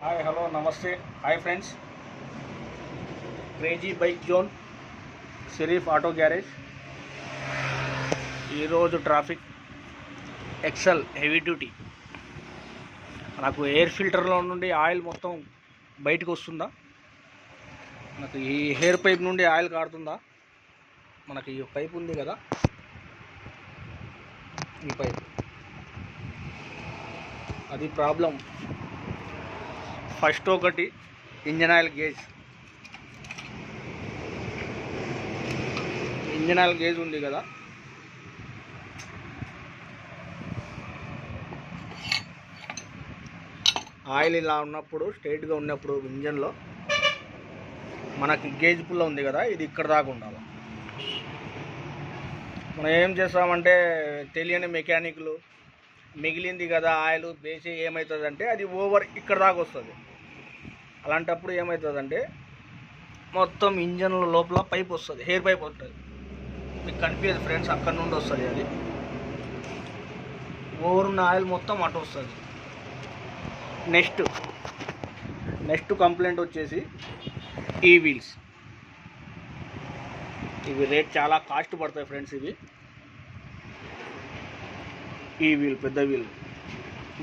Hi hello నమస్తే hi friends. Crazy bike zone, Sharif auto garage. ఈరోజు traffic XL heavy duty. నాకు air ఫిల్టర్లో నుండి oil మొత్తం బయటకు వస్తుందా, మనకు ఈ హెయిర్ పైప్ నుండి ఆయిల్ కారుతుందా, మనకి ఈ పైప్ ఉంది కదా, ఈ పైప్ అది ప్రాబ్లం. ఫస్ట్ ఒకటి engine oil gauge. Engine oil gauge ఉంది కదా, ఆయిల్ ఇలా ఉన్నప్పుడు స్ట్రైట్గా ఉన్నప్పుడు ఇంజన్లో మనకి గేజ్ పుల్ల ఉంది కదా, ఇది ఇక్కడ దాకా ఉండాలి. మనం ఏం చేస్తామంటే తెలియని మెకానిక్లు మిగిలింది కదా ఆయిల్ బేసి ఏమవుతుందంటే అది ఓవర్ ఇక్కడ దాకా వస్తుంది. అలాంటప్పుడు ఏమవుతుందంటే మొత్తం ఇంజన్ లోపల పైప్ వస్తుంది, హెయిర్ పైప్ వస్తుంది. మీకు కనిపించదు ఫ్రెండ్స్, అక్కడ నుండి వస్తుంది. అది ఓవర్ ఉన్న ఆయిల్ మొత్తం అటు వస్తుంది. నెక్స్ట్ కంప్లైంట్ వచ్చేసి ఈ వీల్స్. ఇవి రేట్ చాలా కాస్ట్ పడతాయి ఫ్రెండ్స్. ఈ వీల్ పెద్ద వీల్,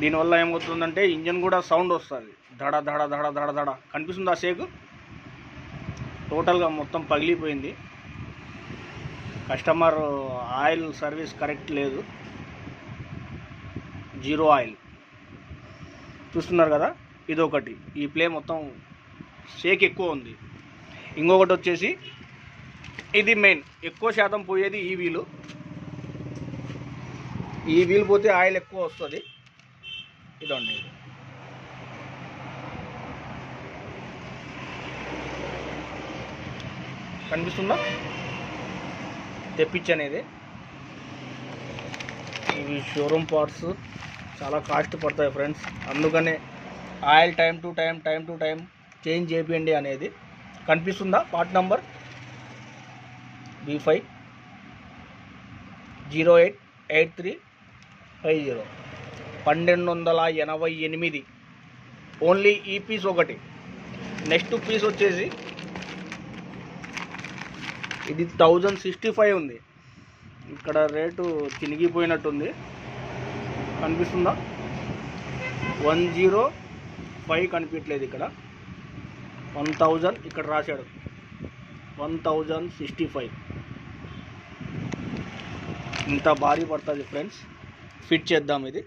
దీనివల్ల ఏమవుతుందంటే ఇంజన్ కూడా సౌండ్ వస్తుంది, దడ దడ దడ దడ దడ. కనిపిస్తుంది ఆ షేక్, టోటల్గా మొత్తం పగిలిపోయింది. కస్టమర్ ఆయిల్ సర్వీస్ కరెక్ట్ లేదు, జీరో ఆయిల్. చూస్తున్నారు కదా, ఇదొకటి. ఈ ప్లే మొత్తం షేక్ ఎక్కువ ఉంది. ఇంకొకటి వచ్చేసి ఇది మెయిన్, ఎక్కువ శాతం పోయేది ఈ వీలు. ఈ వీల్ పోతే ఆయిల్ ఎక్కువ వస్తుంది. ఇదండి, కనిపిస్తుందా తెప్పించనేది. ఇవి షోరూమ్ పార్ట్స్ చాలా కాస్ట్ పడతాయి ఫ్రెండ్స్. అందుకనే oil time to time change చేయండి అనేది. కనిపిస్తుందా పార్ట్ నంబర్ B5 088350 1288. ఓన్లీ ఈ పీస్ ఒకటి. నెక్స్ట్ పీస్ వచ్చేసి ఇది 1065 ఉంది. ఇక్కడ రేటు చినిగిపోయినట్టుంది, కనిపిస్తుందా 105 కనిపించట్లేదు. ఇక్కడ 1000 ఇక్కడ రాశాడు, 1065. ఇంత భారీ పడుతుంది ఫ్రెండ్స్. ఫిట్ చేద్దాం ఇది.